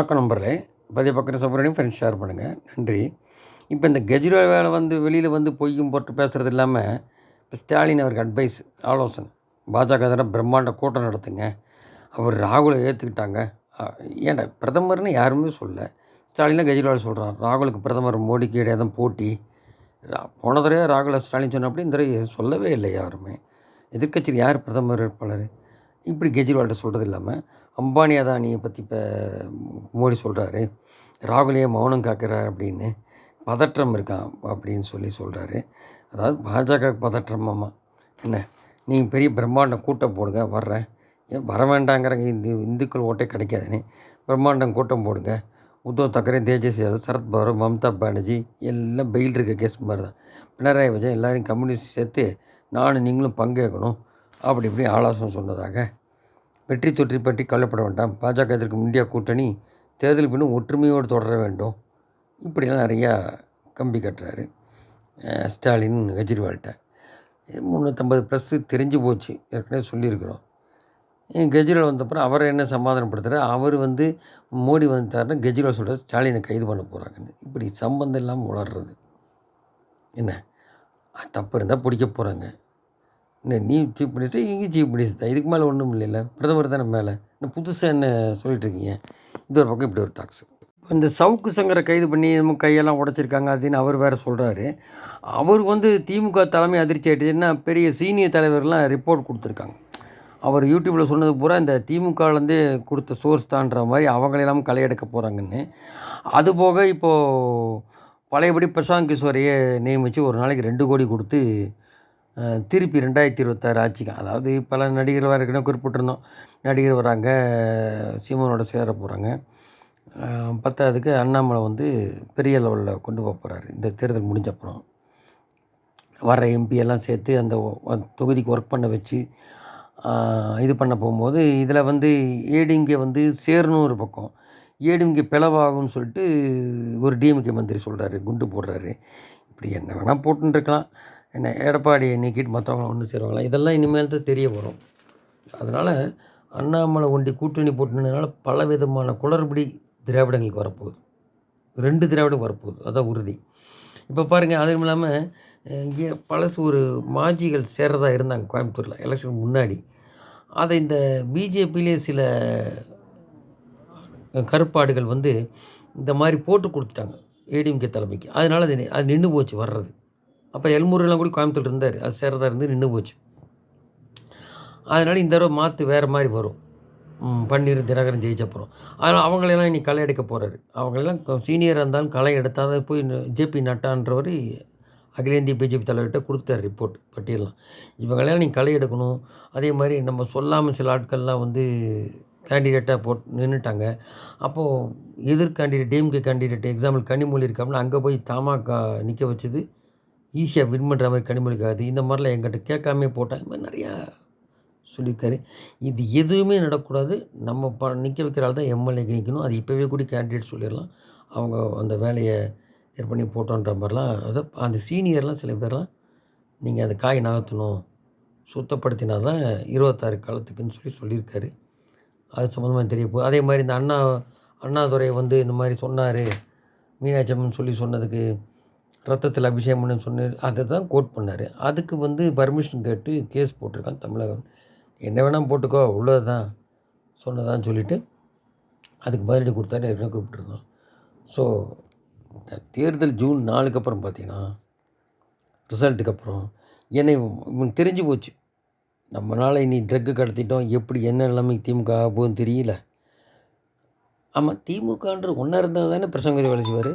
வணக்கம் நண்பர்களே. பதிய பக்கம் சுப்ரமணியம் ஃப்ரெண்ட்ஸ் ஷேர் பண்ணுங்கள். நன்றி. இப்போ இந்த கெஜ்ரிவால் வேலை வந்து வெளியில் வந்து பொய்யும் போட்டு பேசுகிறது இல்லாமல், இப்போ ஸ்டாலின் அவருக்கு அட்வைஸ் ஆலோசனை, பாஜக தர பிரம்மாண்ட கூட்டம் நடத்துங்க, அவர் ராகுலை ஏற்றுக்கிட்டாங்க. ஏன்டா பிரதமர்னு யாருமே சொல்லல. ஸ்டாலின் கெஜ்ரிவால் சொல்கிறார், ராகுலுக்கு பிரதமர் மோடிக்கு இடையே தான் போட்டி. போன தடவை ராகுல ஸ்டாலின் சொன்னப்படி இந்த தடவை சொல்லவே இல்லை யாருமே. எதிர்க்கட்சியில் யார் பிரதமர் வேட்பாளர்? இப்படி கெஜ்ரிவால்கிட்ட சொல்கிறது இல்லாமல், அம்பானி அதானியை பற்றி இப்போ மோடி சொல்கிறாரு, ராகுலையே மௌனம் காக்கிறார் அப்படின்னு, பதற்றம் இருக்கான் அப்படின்னு சொல்கிறாரு. அதாவது பாஜக பதற்றமாம்மா. என்ன, நீங்கள் பெரிய பிரம்மாண்டம் கூட்டம் போடுங்க, வர்றேன். ஏன் வர வேண்டாங்கிறாங்க, இந்துக்கள் ஓட்டே கிடைக்காதுன்னு. பிரம்மாண்டம் கூட்டம் போடுங்க. உத்தவ் தாக்கரே, தேஜஸ் யாதவ், சரத்பவார், மம்தா பானர்ஜி எல்லாம் பெயில் இருக்க கேஸ் மாதிரி தான். பினராயி விஜயன் எல்லோரும் கம்யூனிஸ்ட் சேர்த்து நானும் நீங்களும் பங்கேற்கணும் அப்படி இப்படி ஆலோசனை சொன்னதாக. வெற்றி தொற்றி பற்றி கவலைப்பட வேண்டாம், பாஜக எதிர்க்கும் இந்தியா கூட்டணி தேர்தல் பின்னும் ஒற்றுமையோடு தொடர வேண்டும், இப்படிலாம் நிறையா கம்பி கட்டுறாரு ஸ்டாலின் கெஜ்ரிவால்கிட்ட. 350+ தெரிஞ்சு போச்சு, ஏற்கனவே சொல்லியிருக்கிறோம். கெஜ்ரிவால் வந்தப்பறம் அவரை என்ன சமாதானப்படுத்துகிறார், அவர் வந்து மோடி வந்துட்டாருன்னா கெஜ்ரிவால் சொல்கிறார் ஸ்டாலினை கைது பண்ண போகிறாங்கன்னு. இப்படி சம்பந்தம் இல்லாமல் உளர்றது என்ன, தப்பு இருந்தால் பிடிக்க போகிறாங்க. நீ சீஃப் மினிஸ்டர், இங்கேயும் சீஃப் மினிஸ்டர் தான், இதுக்கு மேலே ஒன்றும் இல்லைல்ல, பிரதமர் தானே மேலே. இன்னும் புதுசாக என்ன சொல்லிகிட்ருக்கீங்க? இது ஒரு பக்கம், இப்படி ஒரு டாக்ஸ். இந்த சவுக்கு சங்கரை கைது பண்ணி கையெல்லாம் உடச்சிருக்காங்க அப்படின்னு அவர் வேறு சொல்கிறாரு. அவர் வந்து திமுக தலைமை அதிர்ச்சி ஆகிட்டுச்சுன்னா பெரிய சீனியர் தலைவர்லாம் ரிப்போர்ட் கொடுத்துருக்காங்க. அவர் யூடியூப்பில் சொன்னது பூரா இந்த திமுகலேருந்தே கொடுத்த சோர்ஸ் தான்ற மாதிரி அவங்களெல்லாம் களை எடுக்க போகிறாங்கன்னு. அதுபோக இப்போது பழையபடி பிரசாந்த் கிஷோரையே நியமித்து ஒரு நாளைக்கு 2 கோடி கொடுத்து திருப்பி 2026 ஆட்சிக்கு, அதாவது பல நடிகர்கள் ஏற்கனவே குறிப்பிட்டிருந்தோம், நடிகர் வராங்க, சீமானோட சேர போகிறாங்க. பத்தாவதுக்கு அண்ணாமலை வந்து பெரிய லெவலில் கொண்டு போக போகிறாரு இந்த தேர்தல் முடிஞ்சப்புறம். வர எம்பியெல்லாம் சேர்த்து அந்த தொகுதிக்கு ஒர்க் பண்ண வச்சு இது பண்ண போகும்போது, இதில் வந்து ஏடிஎம்கே வந்து சேரணும் ஒரு பக்கம், ஏடிஎம்கே பிளவாகும்னு சொல்லிட்டு ஒரு டிஎம்கே மந்திரி சொல்கிறாரு, குண்டு போடுறாரு. இப்படி என்ன வேணால் போட்டுன்னு இருக்கலாம். என்ன, எடப்பாடியை நீக்கிட்டு மற்றவங்கள ஒன்று சேருவாங்களா, இதெல்லாம் இனிமேல் தான் தெரிய வரும். அதனால் அண்ணாமலை ஒண்டி கூட்டணி போட்டுனதுனால பல விதமான குளறுபடி திராவிடங்களுக்கு வரப்போகுது. 2 திராவிடம் வரப்போகுது, அதான் உறுதி. இப்போ பாருங்கள், அதுவும் இல்லாமல் இங்கே பழசு ஒரு மாஜிகள் சேர்றதா இருந்தாங்க கோயம்புத்தூரில் எலெக்ஷன் முன்னாடி. அதை இந்த பிஜேபியிலே சில கருப்பாடுகள் வந்து இந்த மாதிரி போட்டு கொடுத்துட்டாங்க ஏடிஎம்கே தலைமைக்கு. அதனால் அது நின்று போச்சு வர்றது. அப்போ எல்முருகெல்லாம் கூட கோயம்புத்தூர் இருந்தார், அது சேரதாக இருந்து நின்று போச்சு. அதனால் இந்த தடவை மாற்று வேறு மாதிரி வரும், பன்னீர் தினகரன் ஜெயிச்சப்புறம். அதனால் அவங்களெல்லாம் இன்றைக்கி களை எடுக்க போகிறாரு. அவங்களெல்லாம் சீனியராக இருந்தாலும் களை எடுத்தால் தான் போய் ஜேபி நட்டான்றவர் அகில இந்திய பிஜேபி தலைவர்கிட்ட கொடுத்தார் ரிப்போர்ட் பட்டியலாம். இவங்களெல்லாம் நீங்கள் களை எடுக்கணும். அதே மாதிரி நம்ம சொல்லாமல் சில ஆட்கள்லாம் வந்து கேண்டிடேட்டாக போட்டு நின்றுட்டாங்க. அப்போது எதிர் candidate, DMK candidate, example Kanimozhi இருக்காமல் அங்கே போய் தமாக நிற்க வச்சது ஈஸியாக வின் பண்ணுற மாதிரி கனிமொழிக்காது. இந்த மாதிரிலாம் எங்கிட்ட கேட்காமே போட்டாங்க. இந்த மாதிரி நிறையா சொல்லியிருக்காரு. இது எதுவுமே நடக்கக்கூடாது. நம்ம நிற்க வைக்கிற ஆள் தான் எம்எல்ஏக்கு நிற்கணும். அது இப்போவே கூட கேண்டிடேட் சொல்லிடலாம், அவங்க அந்த வேலையை இது பண்ணி போட்டோன்ற மாதிரிலாம். அதை அந்த சீனியர்லாம் சில பேர்லாம் நீங்கள் அந்த காய் நகர்த்தணும், சுத்தப்படுத்தினா தான் 26 காலத்துக்குன்னு சொல்லியிருக்காரு. அது சம்மந்தமாக தெரிய போகுது. அதே மாதிரி இந்த அண்ணாதுரை வந்து இந்த மாதிரி சொன்னார், மீனாட்சி அம்மன் சொன்னதுக்கு ரத்தத்தில் அபிஷேகம் பண்ணு சொன்னார், அதை தான் கோட் பண்ணார். அதுக்கு வந்து பர்மிஷன் கேட்டு கேஸ் போட்டிருக்கான் தமிழகம். என்ன வேணால் போட்டுக்கோ, உள்ளது தான் சொன்னதான்னு சொல்லிவிட்டு அதுக்கு பதிலடி கொடுத்தாரு, ஏற்கனவே கூப்பிட்டுருந்தோம். ஸோ இந்த தேர்தல் ஜூன் 4க்கு அப்புறம் பார்த்திங்கன்னா, ரிசல்ட்டுக்கு அப்புறம் இவனுக்கு தெரிஞ்சு போச்சு, நம்மளால் இனி ட்ரக்கு கடத்திட்டோம், எப்படி என்ன நிலைமைக்கு திமுக ஆகும்னு தெரியல. ஆமாம், திமுகன்றது ஒன்றா இருந்தால் தானே பிரசங்க வேலை செய்வார்.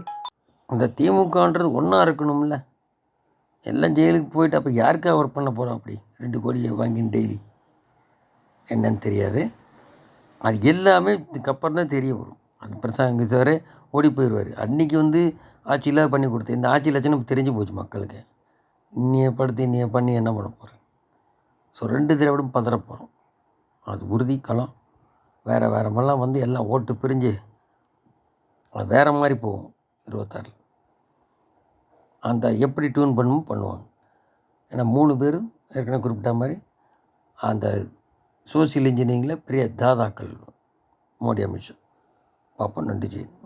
அந்த திமுகன்றது ஒன்றா இருக்கணும்ல. எல்லாம் ஜெயிலுக்கு போயிட்டு அப்போ யாருக்காக ஒர்க் பண்ண போகிறோம்? அப்படி 2 கோடியை வாங்கின்னு டெய்லி என்னன்னு தெரியாது. அது எல்லாமே இதுக்கப்புறம் தான் தெரிய வரும். அது பிரசாந்த் கிஷோரே ஓடி போயிடுவார். அன்றைக்கி வந்து ஆட்சியெல்லாம் பண்ணி கொடுத்து இந்த ஆட்சி லட்சணம் தெரிஞ்சு போச்சு மக்களுக்கு. நீ பண்ணி என்ன பண்ண போகிறேன்? ஸோ 2 திராவிடம் பதற போகிறோம், அது உறுதி. களம் வேறு மாதிரிலாம் வந்து எல்லாம் ஓட்டு பிரிஞ்சு அது வேறு மாதிரி போகும் 26. அந்த எப்படி டியூன் பண்ணுவாங்க. ஏன்னா 3 பேரும் ஏற்கனவே குறிப்பிட்ட மாதிரி அந்த சோசியல் இன்ஜினியரிங்கில் பெரிய தாதாக்கள் மோடி, அமித்ஷா. பார்ப்போம். நன்றி. ஜெய்.